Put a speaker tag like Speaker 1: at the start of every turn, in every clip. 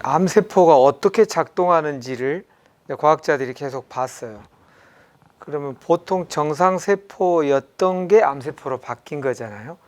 Speaker 1: 암세포가 어떻게 작동하는지를 과학자들이 계속 봤어요. 그러면 보통 정상세포였던 게 암세포로 바뀐 거잖아요.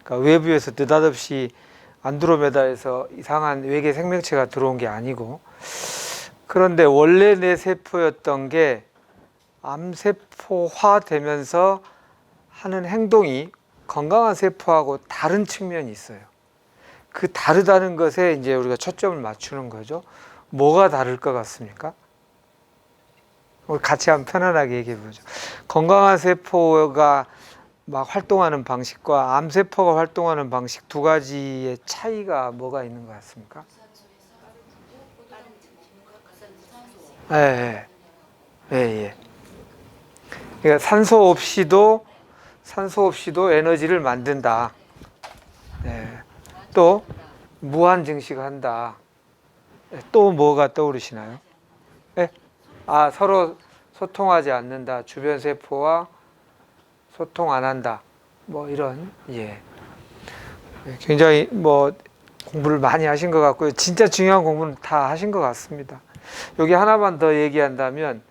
Speaker 1: 그러니까 외부에서 느닷없이 안드로메다에서 이상한 외계 생명체가 들어온 게 아니고, 그런데 원래 내 세포였던 게 암세포화 되면서 하는 행동이 건강한 세포하고 다른 측면이 있어요. 그 다르다는 것에 이제 우리가 초점을 맞추는 거죠. 뭐가 다를 것 같습니까? 우리 같이 한번 편안하게 얘기해 보죠. 건강한 세포가 막 활동하는 방식과 암세포가 활동하는 방식 두 가지의 차이가 뭐가 있는 것 같습니까? 예, 예, 예. 그러니까 산소 없이도 에너지를 만든다. 예. 또 무한 증식한다. 또 뭐가 떠오르시나요? 예? 서로 소통하지 않는다. 주변 세포와 소통 안 한다. 뭐 이런, 예. 굉장히 뭐 공부를 많이 하신 것 같고요. 진짜 중요한 공부는 다 하신 것 같습니다. 여기 하나만 더 얘기한다면,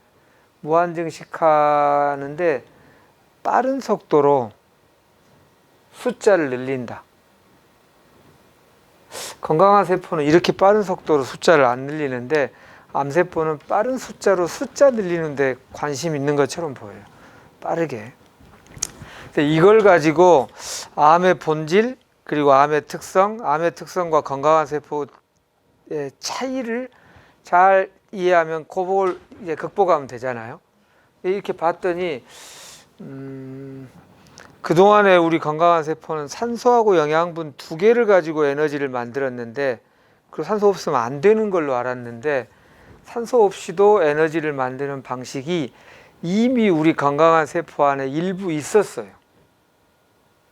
Speaker 1: 무한 증식하는데 빠른 속도로 숫자를 늘린다. 건강한 세포는 이렇게 빠른 속도로 숫자를 안 늘리는데, 암세포는 빠른 숫자로 숫자 늘리는데 관심 있는 것처럼 보여요. 빠르게. 이걸 가지고 암의 본질, 그리고 암의 특성과 건강한 세포의 차이를 잘 이해하면 그걸 이제 극복하면 되잖아요. 이렇게 봤더니 그동안에 우리 건강한 세포는 산소하고 영양분 두 개를 가지고 에너지를 만들었는데, 그 산소 없으면 안 되는 걸로 알았는데, 산소 없이도 에너지를 만드는 방식이 이미 우리 건강한 세포 안에 일부 있었어요.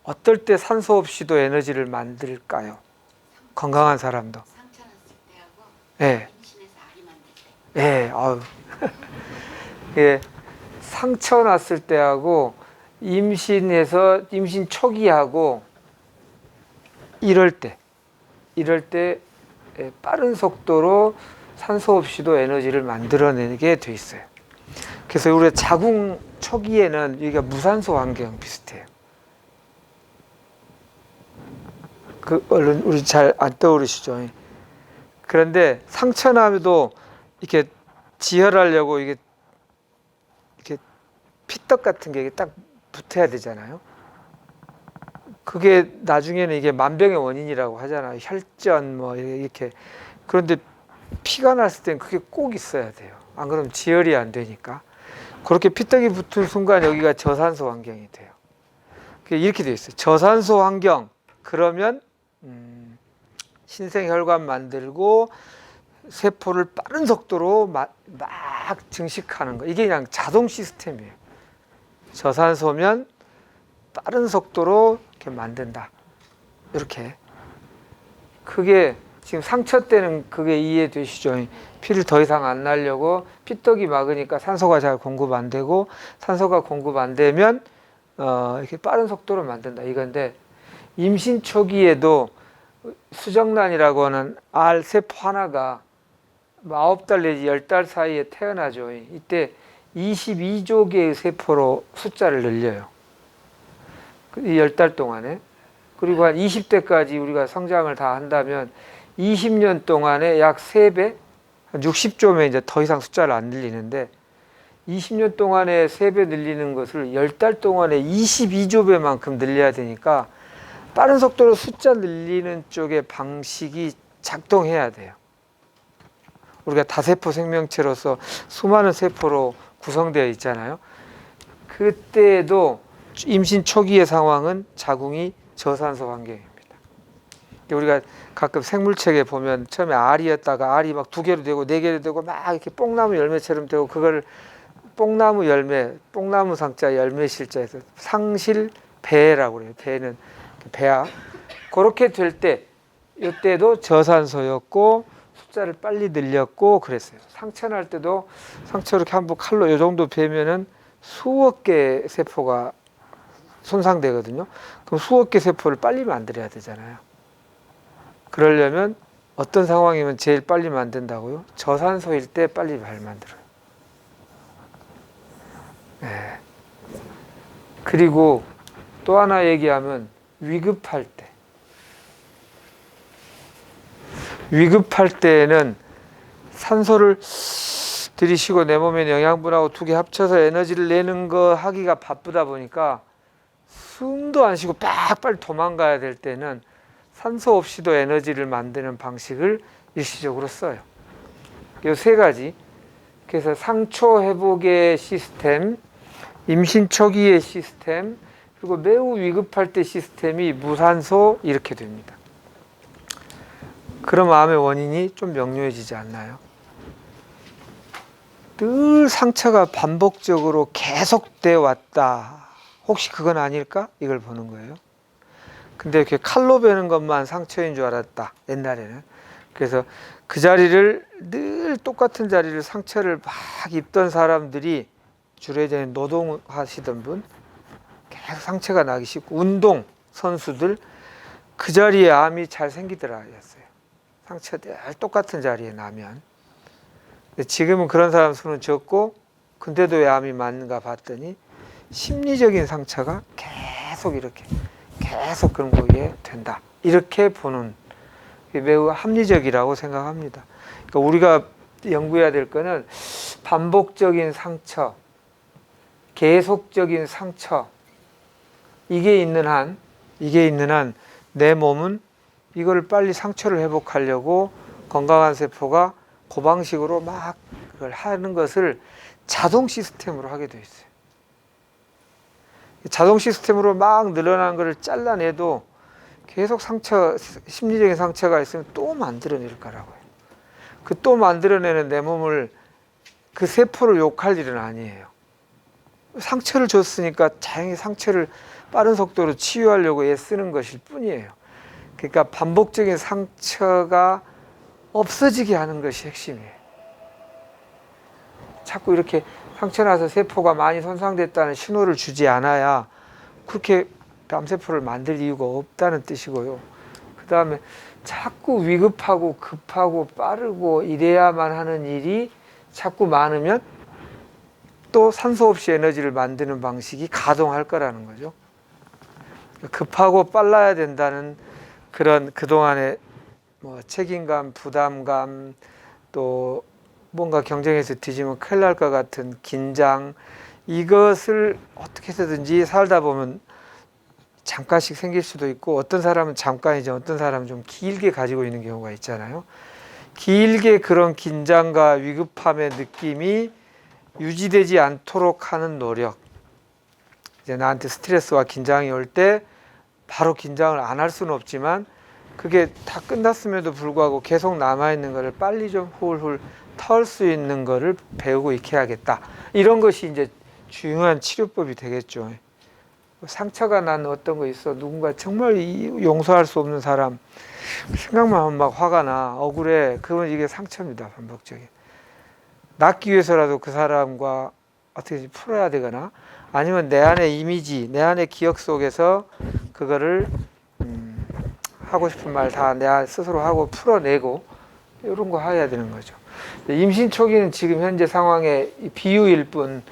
Speaker 1: 어떨 때 산소 없이도 에너지를 만들까요? 건강한 사람도.
Speaker 2: 상처 났을 때하고
Speaker 1: 예.
Speaker 2: 임신해서 알이 만들 때.
Speaker 1: 예. 예. 상처 났을 때하고 임신 초기하고 이럴 때 빠른 속도로 산소 없이도 에너지를 만들어내게 돼 있어요. 그래서 우리가 자궁 초기에는 여기가 무산소 환경 비슷해요. 얼른 우리 잘 안 떠오르시죠? 그런데 상처 나도 이렇게 지혈하려고 이게 이렇게 피떡 같은 게 딱 붙어야 되잖아요. 그게 나중에는 이게 만병의 원인이라고 하잖아요. 혈전 뭐 이렇게. 그런데 피가 났을 땐 그게 꼭 있어야 돼요. 안 그러면 지혈이 안 되니까. 그렇게 피떡이 붙은 순간 여기가 저산소 환경이 돼요. 이렇게 되어 있어요. 저산소 환경. 그러면 신생혈관 만들고 세포를 빠른 속도로 막 증식하는 거. 이게 그냥 자동 시스템이에요. 저산소면 빠른 속도로 이렇게 만든다. 이렇게. 그게 지금 상처 때는 그게 이해되시죠? 피를 더 이상 안 나려고 피떡이 막으니까 산소가 잘 공급 안 되고, 산소가 공급 안 되면 이렇게 빠른 속도로 만든다. 이건데, 임신 초기에도 수정란이라고 하는 알 세포 하나가 9달 내지 10달 사이에 태어나죠. 이때 22조 개의 세포로 숫자를 늘려요. 이 10달 동안에. 그리고 한 20대까지 우리가 성장을 다 한다면 20년 동안에 약 3배, 한 60조면 이제 더 이상 숫자를 안 늘리는데, 20년 동안에 3배 늘리는 것을 10달 동안에 22조 배만큼 늘려야 되니까 빠른 속도로 숫자 늘리는 쪽의 방식이 작동해야 돼요. 우리가 다세포 생명체로서 수많은 세포로 구성되어 있잖아요. 그때도 임신 초기의 상황은 자궁이 저산소 환경입니다. 우리가 가끔 생물책에 보면 처음에 알이었다가 알이 막 2개로 되고 4개로 되고 막 이렇게 뽕나무 열매처럼 되고, 그걸 뽕나무 열매, 뽕나무 상자 열매 실자에서 상실배라고 그래요. 배는 배아. 그렇게 될 때, 이때도 저산소였고 숫자를 빨리 늘렸고 그랬어요. 상처 날 때도 상처 이렇게 한번 칼로 이 정도 베면은 수억 개 세포가 손상되거든요. 그럼 수억 개 세포를 빨리 만들어야 되잖아요. 그러려면 어떤 상황이면 제일 빨리 만든다고요? 저산소일 때 빨리 잘 만들어요. 네. 그리고 또 하나 얘기하면 위급할 때. 위급할 때에는 산소를 들이쉬고 내 몸에 영양분하고 두 개 합쳐서 에너지를 내는 거 하기가 바쁘다 보니까 숨도 안 쉬고 빨리 도망가야 될 때는 산소 없이도 에너지를 만드는 방식을 일시적으로 써요. 이 세 가지. 그래서 상초 회복의 시스템, 임신 초기의 시스템, 그리고 매우 위급할 때 시스템이 무산소 이렇게 됩니다. 그럼 암의 원인이 좀 명료해지지 않나요? 늘 상처가 반복적으로 계속되어 왔다. 혹시 그건 아닐까? 이걸 보는 거예요. 근데 이렇게 칼로 베는 것만 상처인 줄 알았다. 옛날에는. 그래서 그 자리를 늘 똑같은 자리를 상처를 막 입던 사람들이 주로 이제 노동하시던 분 계속 상처가 나기 쉽고 운동 선수들 그 자리에 암이 잘 생기더라 였어요. 상처 늘 똑같은 자리에 나면. 지금은 그런 사람 수는 적고 근데도 왜 암이 많은가 봤더니 심리적인 상처가 계속 이렇게 계속 그런 거에 된다. 이렇게 보는 매우 합리적이라고 생각합니다. 그러니까 우리가 연구해야 될 거는 반복적인 상처, 계속적인 상처 이게 있는 한 내 몸은 이거를 빨리 상처를 회복하려고 건강한 세포가 그 방식으로 막 그걸 하는 것을 자동 시스템으로 하게 돼 있어요. 자동 시스템으로 막 늘어난 것을 잘라내도 계속 상처, 심리적인 상처가 있으면 또 만들어낼 거라고요. 그 또 만들어내는 내 몸을 그 세포를 욕할 일은 아니에요. 상처를 줬으니까 자연히 상처를 빠른 속도로 치유하려고 애쓰는 것일 뿐이에요. 그러니까 반복적인 상처가 없어지게 하는 것이 핵심이에요. 자꾸 이렇게 상처나서 세포가 많이 손상됐다는 신호를 주지 않아야 그렇게 암세포를 만들 이유가 없다는 뜻이고요. 그 다음에 자꾸 위급하고 급하고 빠르고 이래야만 하는 일이 자꾸 많으면 또 산소 없이 에너지를 만드는 방식이 가동할 거라는 거죠. 급하고 빨라야 된다는 그런 그동안의 뭐 책임감, 부담감, 또 뭔가 경쟁에서 뒤지면 큰일 날 것 같은 긴장, 이것을 어떻게 해서든지 살다 보면 잠깐씩 생길 수도 있고 어떤 사람은 잠깐이죠. 어떤 사람은 좀 길게 가지고 있는 경우가 있잖아요. 길게 그런 긴장과 위급함의 느낌이 유지되지 않도록 하는 노력. 이제 나한테 스트레스와 긴장이 올 때 바로 긴장을 안 할 수는 없지만 그게 다 끝났음에도 불구하고 계속 남아있는 거를 빨리 좀 훌훌 털 수 있는 거를 배우고 익혀야겠다. 이런 것이 이제 중요한 치료법이 되겠죠. 상처가 난 어떤 거 있어. 누군가 정말 용서할 수 없는 사람. 생각만 하면 막 화가 나. 억울해. 그건 이게 상처입니다. 반복적인. 낫기 위해서라도 그 사람과 어떻게 풀어야 되거나 아니면 내 안의 이미지, 내 안의 기억 속에서 그거를 하고 싶은 말 다 내 스스로 하고 풀어내고 이런 거 해야 되는 거죠. 임신 초기는 지금 현재 상황의 비유일 뿐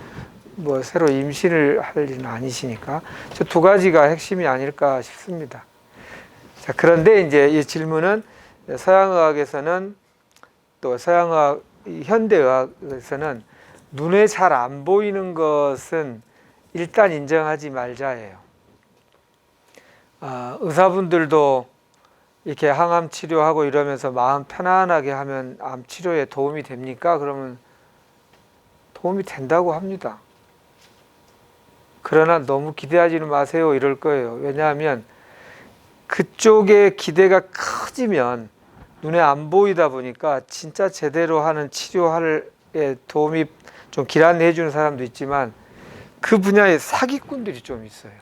Speaker 1: 뭐 새로 임신을 할 일은 아니시니까 저 두 가지가 핵심이 아닐까 싶습니다. 자, 그런데 이제 이 질문은 서양의학에서는 또 서양의학, 현대의학에서는 눈에 잘 안 보이는 것은 일단 인정하지 말자예요. 의사분들도 이렇게 항암 치료하고 이러면서 마음 편안하게 하면 암 치료에 도움이 됩니까? 그러면 도움이 된다고 합니다. 그러나 너무 기대하지는 마세요 이럴 거예요. 왜냐하면 그쪽에 기대가 커지면 눈에 안 보이다 보니까 진짜 제대로 하는 치료에 도움이 좀 기란해 주는 사람도 있지만 그 분야에 사기꾼들이 좀 있어요.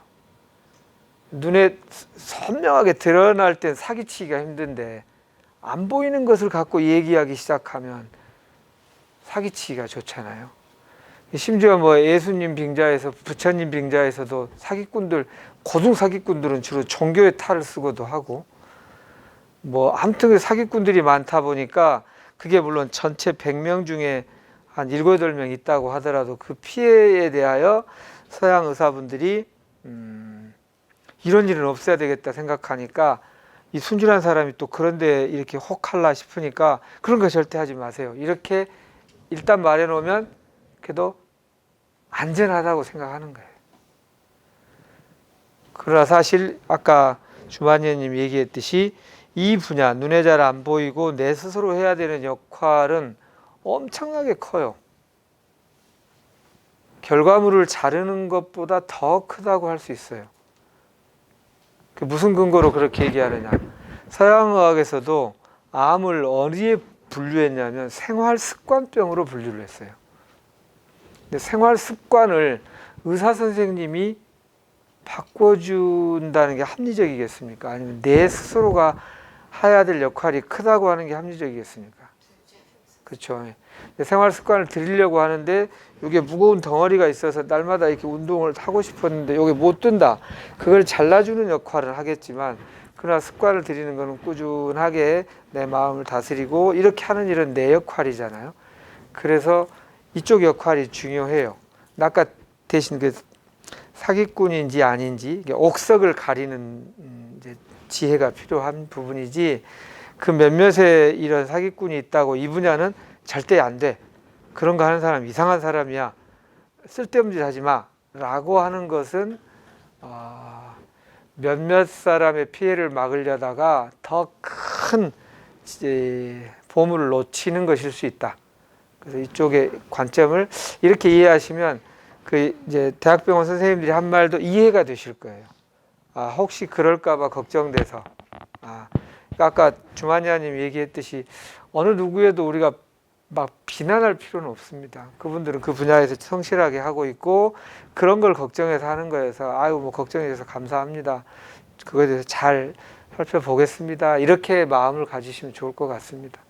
Speaker 1: 눈에 선명하게 드러날 땐 사기치기가 힘든데 안 보이는 것을 갖고 얘기하기 시작하면 사기치기가 좋잖아요. 심지어 뭐 예수님 빙자에서 부처님 빙자에서도 사기꾼들, 고등 사기꾼들은 주로 종교의 탈을 쓰고도 하고 뭐 아무튼 그 사기꾼들이 많다 보니까 그게 물론 전체 100명 중에 한 7, 8명 있다고 하더라도 그 피해에 대하여 서양 의사분들이 이런 일은 없어야 되겠다 생각하니까 이 순진한 사람이 또 그런데 이렇게 혹할라 싶으니까 그런 거 절대 하지 마세요. 이렇게 일단 말해놓으면 그래도 안전하다고 생각하는 거예요. 그러나 사실 아까 주만예님 얘기했듯이 이 분야, 눈에 잘 안 보이고 내 스스로 해야 되는 역할은 엄청나게 커요. 결과물을 자르는 것보다 더 크다고 할 수 있어요. 그 무슨 근거로 그렇게 얘기하느냐. 서양의학에서도 암을 어디에 분류했냐면 생활습관병으로 분류를 했어요. 근데 생활습관을 의사 선생님이 바꿔준다는 게 합리적이겠습니까? 아니면 내 스스로가 해야 될 역할이 크다고 하는 게 합리적이겠습니까? 그렇죠. 생활 습관을 들이려고 하는데 이게 무거운 덩어리가 있어서 날마다 이렇게 운동을 하고 싶었는데 이게 못 든다. 그걸 잘라주는 역할을 하겠지만 그러나 습관을 들이는 것은 꾸준하게 내 마음을 다스리고 이렇게 하는 일은 내 역할이잖아요. 그래서 이쪽 역할이 중요해요. 아까 대신 그 사기꾼인지 아닌지 옥석을 가리는 이제 지혜가 필요한 부분이지 그 몇몇에 이런 사기꾼이 있다고 이 분야는 절대 안 돼. 그런 거 하는 사람 이상한 사람이야. 쓸데없는 짓 하지 마. 라고 하는 것은 몇몇 사람의 피해를 막으려다가 더 큰 보물을 놓치는 것일 수 있다. 그래서 이쪽의 관점을 이렇게 이해하시면 그 이제 대학병원 선생님들이 한 말도 이해가 되실 거예요. 혹시 그럴까봐 걱정돼서. 아까 주만야님 얘기했듯이 어느 누구에도 우리가 막 비난할 필요는 없습니다. 그분들은 그 분야에서 성실하게 하고 있고 그런 걸 걱정해서 하는 거여서 아유 뭐 걱정해 주셔서 감사합니다. 그거에 대해서 잘 살펴보겠습니다. 이렇게 마음을 가지시면 좋을 것 같습니다.